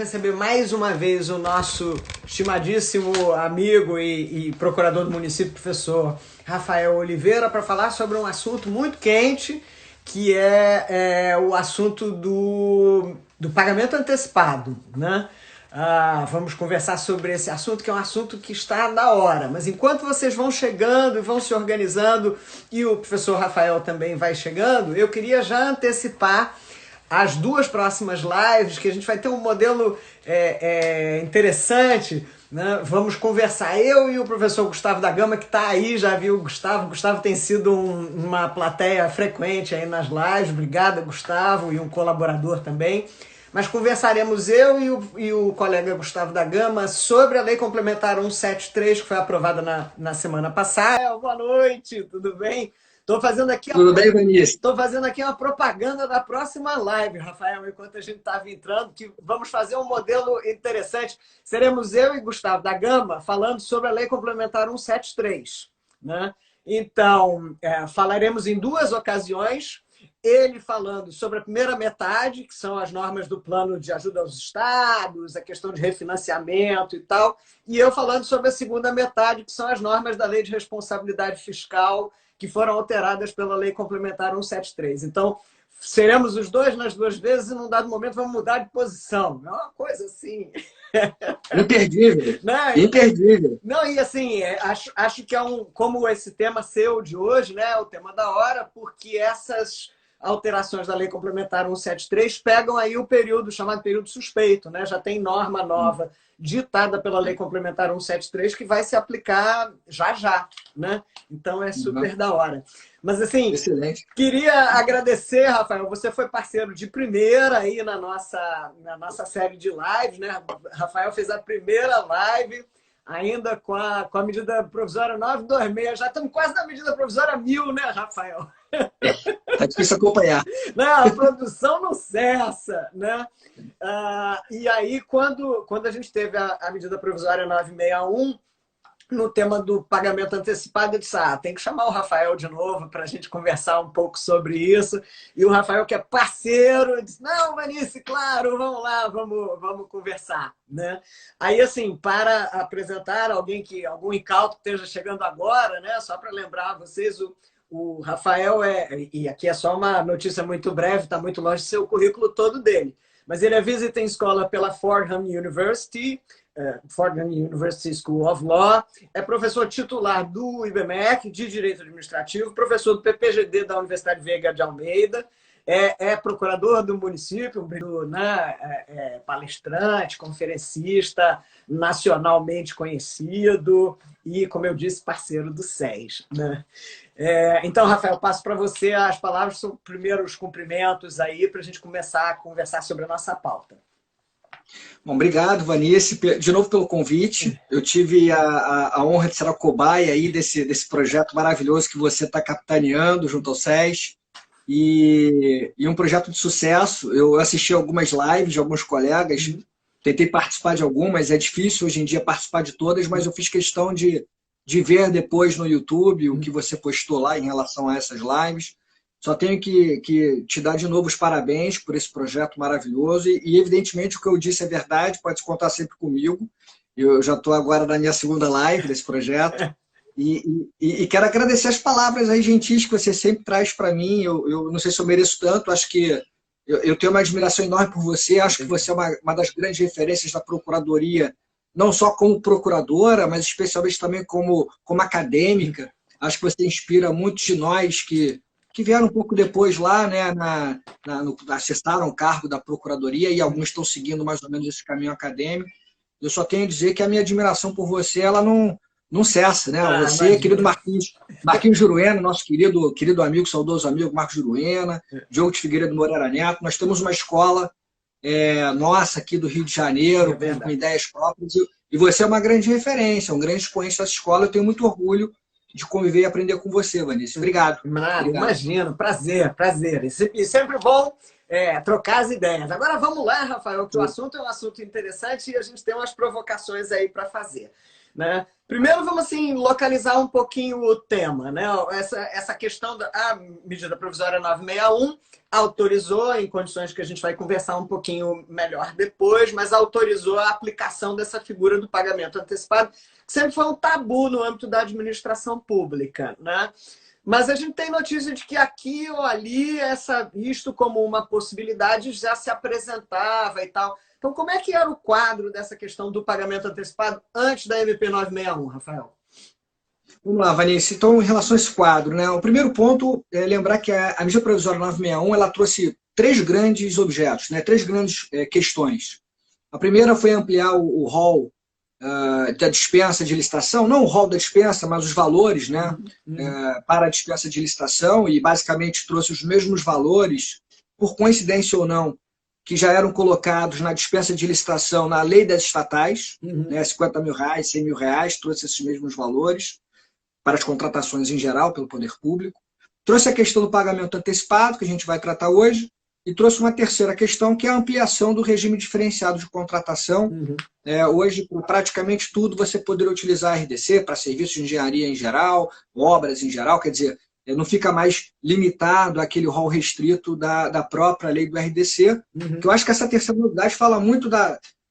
receber mais uma vez o nosso estimadíssimo amigo e procurador do município, professor Rafael Oliveira, para falar sobre um assunto muito quente, que é o assunto do pagamento antecipado, né? Vamos conversar sobre esse assunto, que é um assunto que está na hora. Mas enquanto vocês vão chegando e vão se organizando, e o professor Rafael também vai chegando, eu queria já antecipar as duas próximas lives, que a gente vai ter um modelo interessante, né? Vamos conversar, eu e o professor Gustavo da Gama, que está aí, já viu o Gustavo. Gustavo tem sido uma plateia frequente aí nas lives. Obrigada, Gustavo, e um colaborador também. Mas conversaremos eu e o colega Gustavo da Gama sobre a Lei Complementar 173, que foi aprovada na semana passada. Boa noite, tudo bem? Estou fazendo aqui Tudo bem, Vinícius? Estou fazendo aqui uma propaganda da próxima live, Rafael, enquanto a gente estava entrando, que vamos fazer um modelo interessante. Seremos eu e Gustavo da Gama falando sobre a Lei Complementar 173, né? Então, falaremos em duas ocasiões. Ele falando sobre a primeira metade, que são as normas do plano de ajuda aos estados, a questão de refinanciamento e tal, e eu falando sobre a segunda metade, que são as normas da Lei de Responsabilidade Fiscal, que foram alteradas pela Lei Complementar 173. Então, seremos os dois nas duas vezes e, num dado momento, vamos mudar de posição. É uma coisa assim... Imperdível. Né? Imperdível. Não, e assim, acho que como esse tema seu de hoje, né, é o tema da hora, porque essas alterações da Lei Complementar 173 pegam aí o período chamado período suspeito, né? Já tem norma nova ditada pela Lei Complementar 173 que vai se aplicar já, né? Então é super da hora. Mas assim, excelente. Queria agradecer, Rafael, você foi parceiro de primeira aí na nossa série de lives, né? Rafael fez a primeira live ainda com a medida provisória 926. Já estamos quase na medida provisória 1000, né, Rafael? Tá difícil acompanhar. Não, a produção não cessa, né? E aí, quando a gente teve a medida provisória 961, no tema do pagamento antecipado, eu disse, tem que chamar o Rafael de novo para a gente conversar um pouco sobre isso. E o Rafael, que é parceiro, disse, não, Vanice, claro, vamos lá, vamos conversar, né? Aí, assim, para apresentar algum incauto que esteja chegando agora, né? Só para lembrar vocês, o Rafael e aqui é só uma notícia muito breve, está muito longe de ser o currículo todo dele, mas ele é visiting scholar pela Fordham University, Fordham University School of Law, é professor titular do IBMEC de Direito Administrativo, professor do PPGD da Universidade Veiga de Almeida, é procurador do município, né, palestrante, conferencista, nacionalmente conhecido e, como eu disse, parceiro do SES, né? Então, Rafael, passo para você as palavras sobre primeiros cumprimentos aí para a gente começar a conversar sobre a nossa pauta. Bom, obrigado, Vanice, de novo pelo convite. Eu tive a honra de ser a cobaia aí desse projeto maravilhoso que você está capitaneando junto ao SES. E um projeto de sucesso. Eu assisti algumas lives de alguns colegas, tentei participar de algumas, é difícil hoje em dia participar de todas, mas eu fiz questão de ver depois no YouTube o que você postou lá em relação a essas lives. Só tenho que te dar de novo os parabéns por esse projeto maravilhoso e evidentemente, o que eu disse é verdade, pode contar sempre comigo. Eu já estou agora na minha segunda live desse projeto. E quero agradecer as palavras aí gentis que você sempre traz para mim. Eu não sei se eu mereço tanto, acho que eu tenho uma admiração enorme por você, acho que você é uma das grandes referências da Procuradoria, não só como procuradora, mas especialmente também como acadêmica. Acho que você inspira muitos de nós que vieram um pouco depois lá, né, acessaram o cargo da Procuradoria e alguns estão seguindo mais ou menos esse caminho acadêmico. Eu só tenho a dizer que a minha admiração por você, ela não cessa, né? Você, imagina. Querido Marquinhos Juruena, nosso querido amigo, saudoso amigo Marcos Juruena, Diogo de Figueiredo Moreira Neto, nós temos uma escola nossa aqui do Rio de Janeiro, com ideias próprias, e você é uma grande referência, um grande expoente dessa escola. Eu tenho muito orgulho de conviver e aprender com você, Vanessa. Obrigado. Imagino, prazer. E sempre bom trocar as ideias. Agora vamos lá, Rafael, que o assunto é um assunto interessante e a gente tem umas provocações aí para fazer. né? Primeiro, vamos assim, localizar um pouquinho o tema, né? Essa questão da medida provisória 961 autorizou, em condições que a gente vai conversar um pouquinho melhor depois, mas autorizou a aplicação dessa figura do pagamento antecipado, que sempre foi um tabu no âmbito da administração pública, né? Mas a gente tem notícia de que aqui ou ali, isto como uma possibilidade já se apresentava e tal. Então, como é que era o quadro dessa questão do pagamento antecipado antes da MP 961, Rafael? Vamos lá, Vanessa. Então, em relação a esse quadro, né, o primeiro ponto é lembrar que a medida provisória 961 ela trouxe três grandes objetos, né, três grandes questões. A primeira foi ampliar o rol da dispensa de licitação, não o rol da dispensa, mas os valores, né, para a dispensa de licitação, e basicamente trouxe os mesmos valores, por coincidência ou não, que já eram colocados na dispensa de licitação na lei das estatais, né, 50 mil reais, 100 mil reais, trouxe esses mesmos valores para as contratações em geral pelo poder público. Trouxe a questão do pagamento antecipado, que a gente vai tratar hoje, e trouxe uma terceira questão, que é a ampliação do regime diferenciado de contratação. Hoje, por praticamente tudo, você poderia utilizar a RDC para serviços de engenharia em geral, obras em geral, quer dizer, não fica mais limitado àquele rol restrito da própria lei do RDC, que eu acho que essa terceira novidade fala muito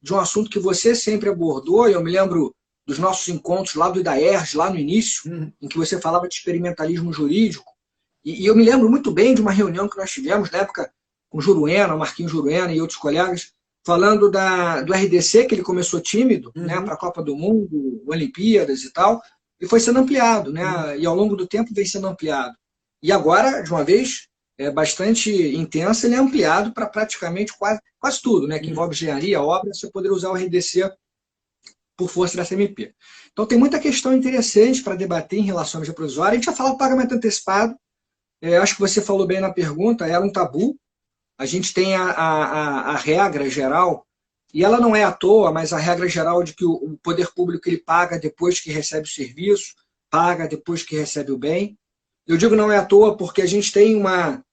de um assunto que você sempre abordou, e eu me lembro dos nossos encontros lá do IDAERJ, lá no início, em que você falava de experimentalismo jurídico, e eu me lembro muito bem de uma reunião que nós tivemos na época com o Juruena, o Marquinhos Juruena e outros colegas, falando do RDC, que ele começou tímido, né, para a Copa do Mundo, Olimpíadas e tal, e foi sendo ampliado, né, e ao longo do tempo vem sendo ampliado. E agora, de uma vez, bastante intensa, ele é ampliado para praticamente quase tudo, né, que envolve engenharia, obra, você poderia usar o RDC por força dessa MP. Então tem muita questão interessante para debater em relação à medida provisória. A gente vai falar do pagamento antecipado, acho que você falou bem na pergunta, era um tabu. A gente tem a regra geral, e ela não é à toa, mas a regra geral de que o poder público ele paga depois que recebe o serviço, paga depois que recebe o bem. Eu digo não é à toa porque a gente tem uma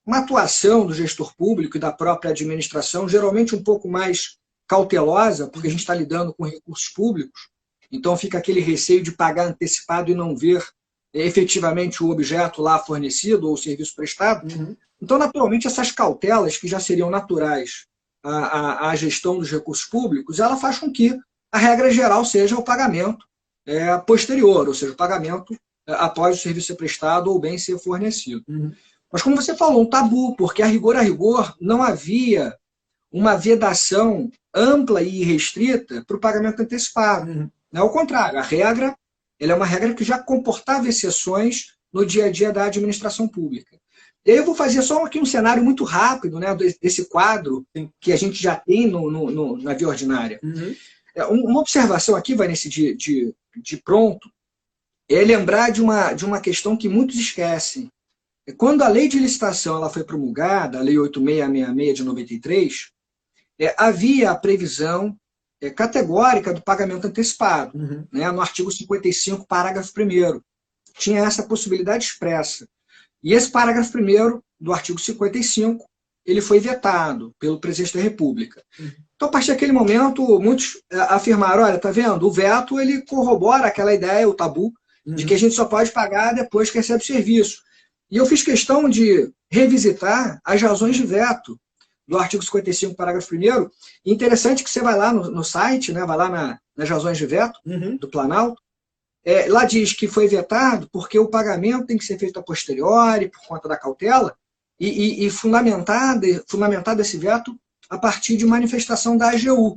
atuação do gestor público e da própria administração, geralmente um pouco mais cautelosa, porque a gente está lidando com recursos públicos, então fica aquele receio de pagar antecipado e não ver efetivamente o objeto lá fornecido ou o serviço prestado. Então, naturalmente, essas cautelas, que já seriam naturais à gestão dos recursos públicos, ela faz com que a regra geral seja o pagamento posterior, ou seja, o pagamento após o serviço ser prestado ou o bem ser fornecido. Mas, como você falou, um tabu, porque a rigor, não havia uma vedação ampla e restrita para o pagamento antecipado. Ao contrário, a regra ela é uma regra que já comportava exceções no dia a dia da administração pública. E aí eu vou fazer só aqui um cenário muito rápido, né, desse quadro que a gente já tem na via ordinária. Uma observação aqui, Vanessa, de pronto, é lembrar de uma questão que muitos esquecem. Quando a lei de licitação ela foi promulgada, a lei 8666 de 93, havia a previsão categórica do pagamento antecipado, né, no artigo 55, parágrafo 1º. Tinha essa possibilidade expressa. E esse parágrafo 1º do artigo 55, ele foi vetado pelo presidente da República. Então, a partir daquele momento, muitos afirmaram, olha, tá vendo? O veto, ele corrobora aquela ideia, o tabu, de que a gente só pode pagar depois que recebe o serviço. E eu fiz questão de revisitar as razões de veto do artigo 55, parágrafo 1º. E interessante que você vai lá no site, né, vai lá nas razões de veto do Planalto, lá diz que foi vetado porque o pagamento tem que ser feito a posteriori, por conta da cautela, e fundamentado esse veto a partir de manifestação da AGU.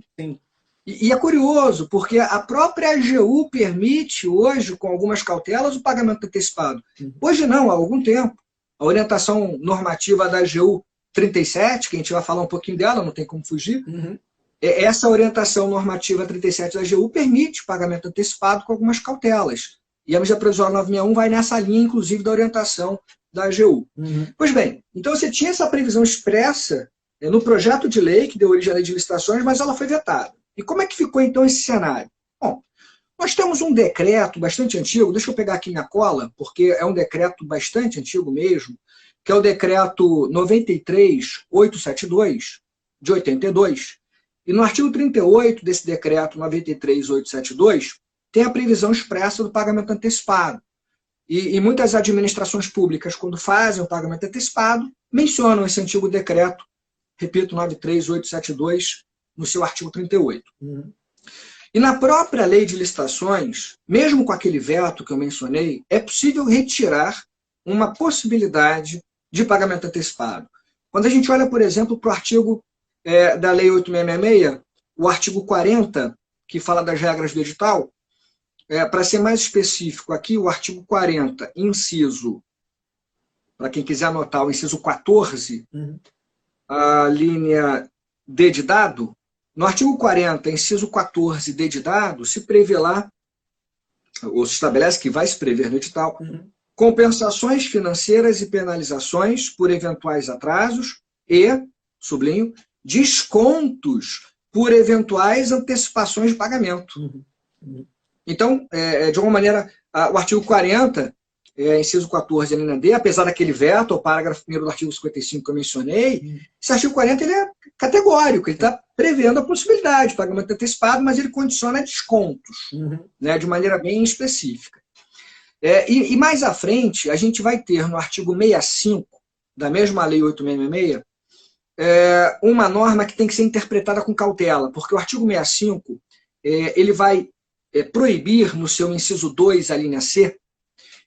E é curioso, porque a própria AGU permite hoje, com algumas cautelas, o pagamento antecipado. Hoje não, há algum tempo. A orientação normativa da AGU 37, que a gente vai falar um pouquinho dela, não tem como fugir, essa orientação normativa 37 da AGU permite pagamento antecipado com algumas cautelas. E a medida provisória 961 vai nessa linha, inclusive, da orientação da AGU. Pois bem, então você tinha essa previsão expressa no projeto de lei, que deu origem à lei de licitações, mas ela foi vetada. E como é que ficou, então, esse cenário? Bom, nós temos um decreto bastante antigo, deixa eu pegar aqui minha cola, porque é um decreto bastante antigo mesmo, que é o decreto 93.872, de 82. E no artigo 38 desse decreto 93.872, tem a previsão expressa do pagamento antecipado. E muitas administrações públicas, quando fazem o pagamento antecipado, mencionam esse antigo decreto, repito, 93.872, no seu artigo 38. E na própria lei de licitações, mesmo com aquele veto que eu mencionei, é possível retirar uma possibilidade de pagamento antecipado. Quando a gente olha, por exemplo, para o artigo da Lei 8.666, o artigo 40, que fala das regras do edital, para ser mais específico aqui, o artigo 40, inciso, para quem quiser anotar, o inciso 14, a linha D de dado, no artigo 40, inciso 14, D de dado, se prevê lá, ou se estabelece que vai se prever no edital, compensações financeiras e penalizações por eventuais atrasos e, sublinho, descontos por eventuais antecipações de pagamento. Então, de alguma maneira, o artigo 40, inciso 14, linha D, apesar daquele veto ao parágrafo 1º do artigo 55 que eu mencionei, esse artigo 40 ele é categórico, ele está prevendo a possibilidade de pagamento antecipado, mas ele condiciona descontos, né, de maneira bem específica. E mais à frente, a gente vai ter no artigo 65 da mesma Lei 8.666, uma norma que tem que ser interpretada com cautela, porque o artigo 65 ele vai proibir, no seu inciso 2, a linha C,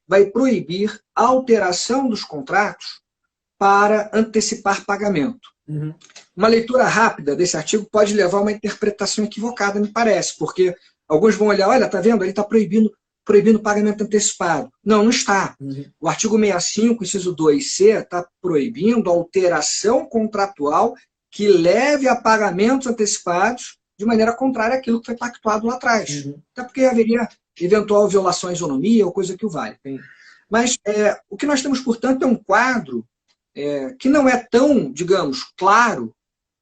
vai proibir a alteração dos contratos para antecipar pagamento. Uma leitura rápida desse artigo pode levar a uma interpretação equivocada, me parece, porque alguns vão olhar, olha, está vendo, ele está proibindo pagamento antecipado. Não, não está. O artigo 65, inciso 2C, está proibindo a alteração contratual que leve a pagamentos antecipados de maneira contrária àquilo que foi pactuado lá atrás. Até porque haveria eventual violação à isonomia ou coisa que o vale. Mas o que nós temos, portanto, é um quadro que não é tão, digamos, claro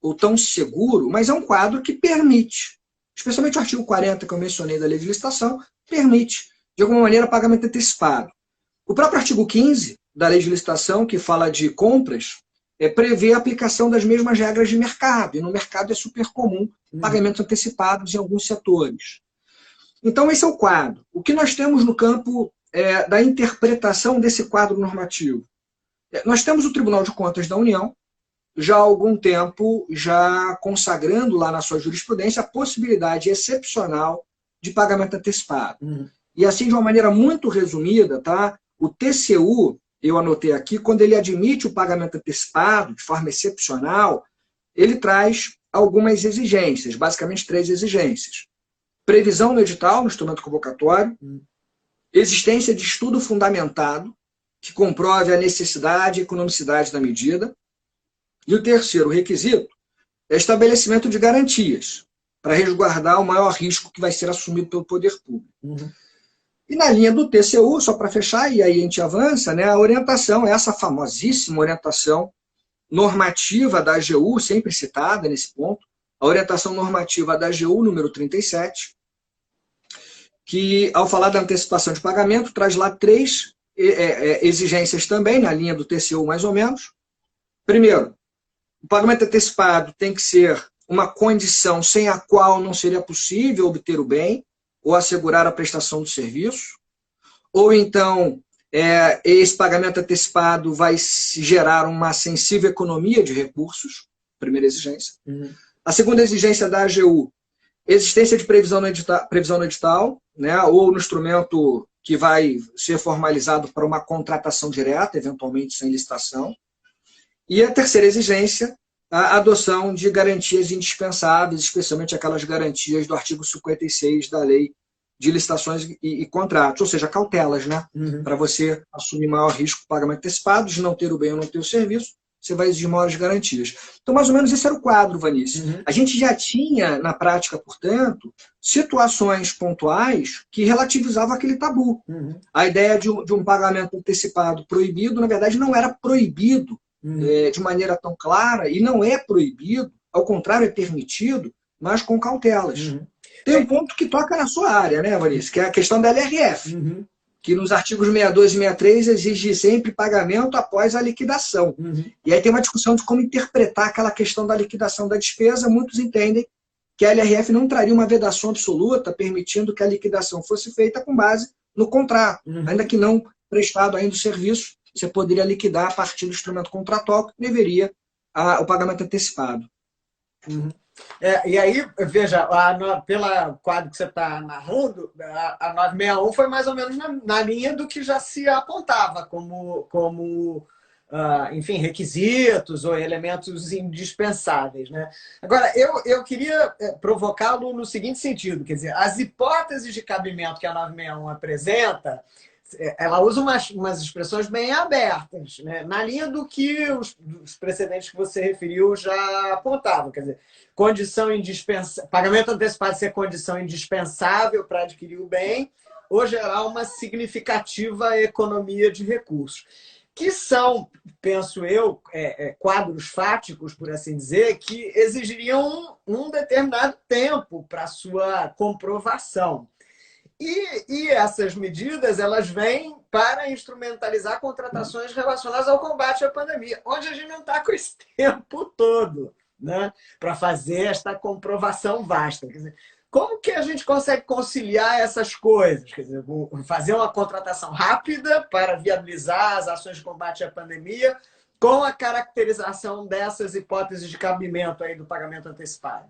ou tão seguro, mas é um quadro que permite, especialmente o artigo 40 que eu mencionei da Lei de Licitação, permite, de alguma maneira, pagamento antecipado. O próprio artigo 15 da Lei de Licitação, que fala de compras, prevê a aplicação das mesmas regras de mercado, e no mercado é super comum pagamentos antecipados em alguns setores. Então, esse é o quadro. O que nós temos no campo da interpretação desse quadro normativo? Nós temos o Tribunal de Contas da União, já há algum tempo, já consagrando lá na sua jurisprudência a possibilidade excepcional de pagamento antecipado. E assim, de uma maneira muito resumida, tá? O TCU, eu anotei aqui, quando ele admite o pagamento antecipado de forma excepcional, ele traz algumas exigências, basicamente 3 exigências. Previsão no edital, no instrumento convocatório, existência de estudo fundamentado, que comprove a necessidade e economicidade da medida, e o terceiro requisito é estabelecimento de garantias, para resguardar o maior risco que vai ser assumido pelo poder público. E na linha do TCU, só para fechar, e aí a gente avança, né, a orientação, essa famosíssima orientação normativa da AGU, sempre citada nesse ponto, a orientação normativa da AGU número 37, que, ao falar da antecipação de pagamento, traz lá 3 exigências também, na linha do TCU mais ou menos. Primeiro, o pagamento antecipado tem que ser uma condição sem a qual não seria possível obter o bem ou assegurar a prestação do serviço. Ou então, esse pagamento antecipado vai gerar uma sensível economia de recursos, primeira exigência. A segunda exigência da AGU, existência de previsão no edital, né, ou no instrumento que vai ser formalizado para uma contratação direta, eventualmente sem licitação. E a terceira exigência, a adoção de garantias indispensáveis, especialmente aquelas garantias do artigo 56 da Lei de Licitações e Contratos, ou seja, cautelas, né? Para você assumir maior risco de pagamento antecipado, de não ter o bem ou não ter o serviço, você vai exigir maiores garantias. Então, mais ou menos, esse era o quadro, Vanice. A gente já tinha, na prática, portanto, situações pontuais que relativizavam aquele tabu. A ideia de um pagamento antecipado proibido, na verdade, não era proibido de maneira tão clara, e não é proibido, ao contrário, é permitido, mas com cautelas. Tem um ponto que toca na sua área, né, Vanice, que é a questão da LRF. Que nos artigos 62 e 63 exige sempre pagamento após a liquidação. E aí tem uma discussão de como interpretar aquela questão da liquidação da despesa. Muitos entendem que a LRF não traria uma vedação absoluta, permitindo que a liquidação fosse feita com base no contrato, ainda que não prestado ainda o serviço, você poderia liquidar a partir do instrumento contratual, que deveria o pagamento antecipado. E aí, veja, pela quadro que você está narrando, a 961 foi mais ou menos na linha do que já se apontava como enfim, requisitos ou elementos indispensáveis, né? Agora, eu queria provocá-lo no seguinte sentido, quer dizer, as hipóteses de cabimento que a 961 apresenta, ela usa umas expressões bem abertas, né? Na linha do que os precedentes que você referiu já apontavam, quer dizer, condição indispensável, pagamento antecipado ser condição indispensável para adquirir o bem ou gerar uma significativa economia de recursos, que são, penso eu, quadros fáticos, por assim dizer, que exigiriam um determinado tempo para sua comprovação. E essas medidas, elas vêm para instrumentalizar contratações relacionadas ao combate à pandemia, onde a gente não está com esse tempo todo, né, para fazer esta comprovação vasta. Quer dizer, como que a gente consegue conciliar essas coisas? Quer dizer, fazer uma contratação rápida para viabilizar as ações de combate à pandemia com a caracterização dessas hipóteses de cabimento aí do pagamento antecipado?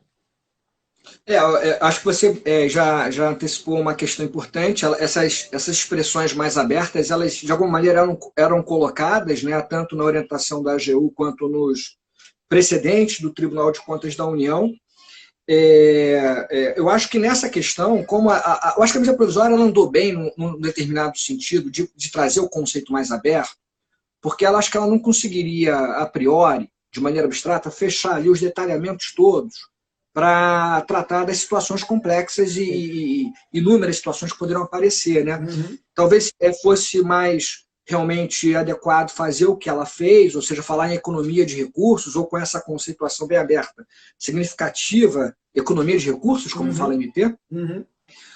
Acho que você já antecipou uma questão importante. Essas expressões mais abertas, elas de alguma maneira eram colocadas, né, tanto na orientação da AGU quanto nos precedentes do Tribunal de Contas da União. Eu acho que nessa questão, eu acho que a medida provisória ela andou bem num determinado sentido de trazer o conceito mais aberto, porque acho que ela não conseguiria, a priori, de maneira abstrata, fechar ali os detalhamentos todos para tratar das situações complexas e inúmeras situações que poderão aparecer, né? Talvez fosse mais realmente adequado fazer o que ela fez, ou seja, falar em economia de recursos, ou com essa conceituação bem aberta, significativa, economia de recursos, como fala a MP,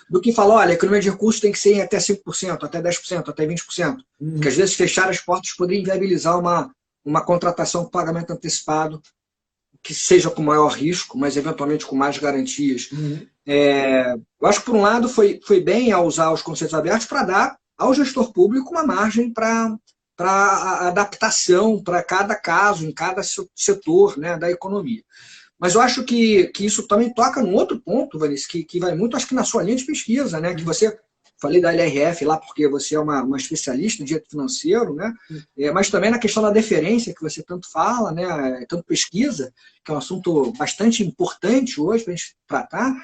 do que falar, olha, a economia de recursos tem que ser em até 5%, até 10%, até 20%, porque às vezes fechar as portas poderia inviabilizar uma contratação com pagamento antecipado, que seja com maior risco, mas eventualmente com mais garantias. Eu acho que, por um lado, foi bem ao usar os conceitos abertos para dar ao gestor público uma margem para adaptação para cada caso, em cada setor, né, da economia. Mas eu acho que isso também toca num outro ponto, Vanessa, que vai muito, acho que na sua linha de pesquisa, né, que você... Falei da LRF lá porque você é uma especialista em direito financeiro, né? Mas também na questão da deferência, que você tanto fala, né? Tanto pesquisa, que é um assunto bastante importante hoje para a gente tratar.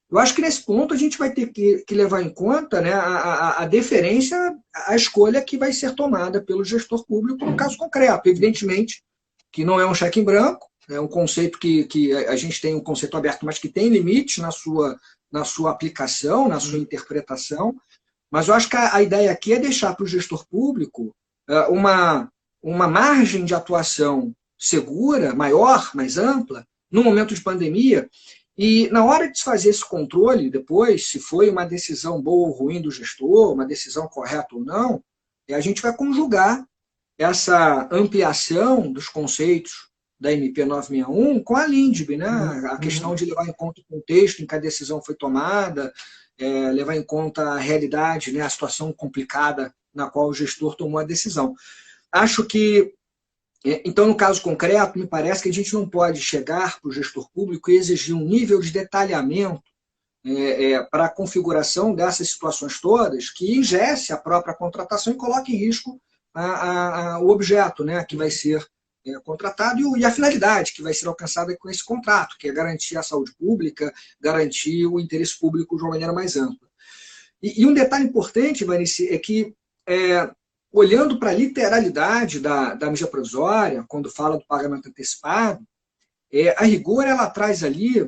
Eu acho que nesse ponto a gente vai ter que levar em conta, né, a deferência à escolha que vai ser tomada pelo gestor público no caso concreto. Evidentemente que não é um cheque em branco, é um conceito que a gente tem um conceito aberto, mas que tem limite na sua aplicação, na sua interpretação, mas eu acho que a ideia aqui é deixar para o gestor público uma margem de atuação segura, maior, mais ampla, no momento de pandemia, e na hora de se fazer esse controle, depois, se foi uma decisão boa ou ruim do gestor, uma decisão correta ou não, a gente vai conjugar essa ampliação dos conceitos da MP 961 com a LINDB, né? A questão de levar em conta o contexto em que a decisão foi tomada, levar em conta a realidade, né? A situação complicada na qual o gestor tomou a decisão. Acho que, então, no caso concreto, me parece que a gente não pode chegar para o gestor público e exigir um nível de detalhamento para a configuração dessas situações todas que ingesse a própria contratação e coloque em risco o objeto, né? Que vai ser contratado e a finalidade que vai ser alcançada com esse contrato, que é garantir a saúde pública, garantir o interesse público de uma maneira mais ampla. E um detalhe importante, Vanessa, é que, olhando para a literalidade da medida provisória, quando fala do pagamento antecipado, a rigor ela traz ali,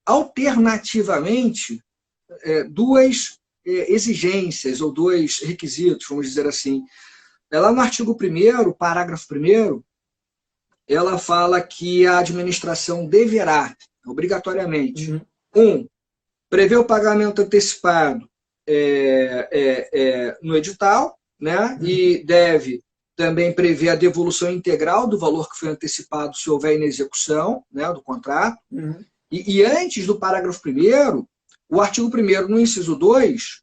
alternativamente, duas exigências ou dois requisitos, vamos dizer assim. Lá no artigo 1º, parágrafo 1º, ela fala que a administração deverá, obrigatoriamente, prever o pagamento antecipado no edital, né? E deve também prever a devolução integral do valor que foi antecipado se houver inexecução, né, do contrato, E antes do parágrafo 1º, o artigo 1º, no inciso 2,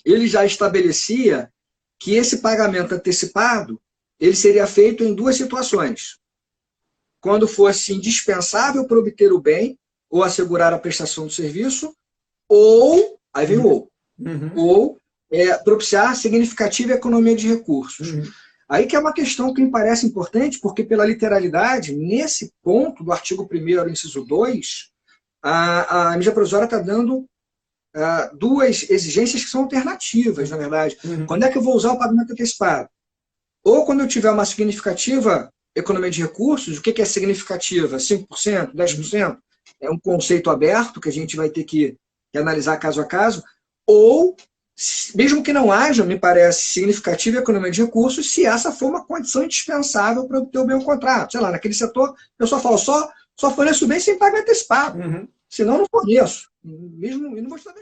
ele já estabelecia que esse pagamento antecipado ele seria feito em 2 situações. Quando fosse indispensável para obter o bem ou assegurar a prestação do serviço, ou, aí vem o ou propiciar significativa economia de recursos. Aí que é uma questão que me parece importante, porque pela literalidade, nesse ponto do artigo 1º, inciso 2, a medida provisória está dando 2 exigências que são alternativas, na verdade. Quando é que eu vou usar o pagamento antecipado? Ou quando eu tiver uma significativa economia de recursos, o que é significativa? 5%, 10%? É um conceito aberto que a gente vai ter que analisar caso a caso. Ou, mesmo que não haja, me parece, significativa economia de recursos, se essa for uma condição indispensável para obter o bem contrato. Sei lá, naquele setor, o pessoal fala, só forneço bem sem pagamento antecipado. Senão, não forneço. Mesmo, e não vou estar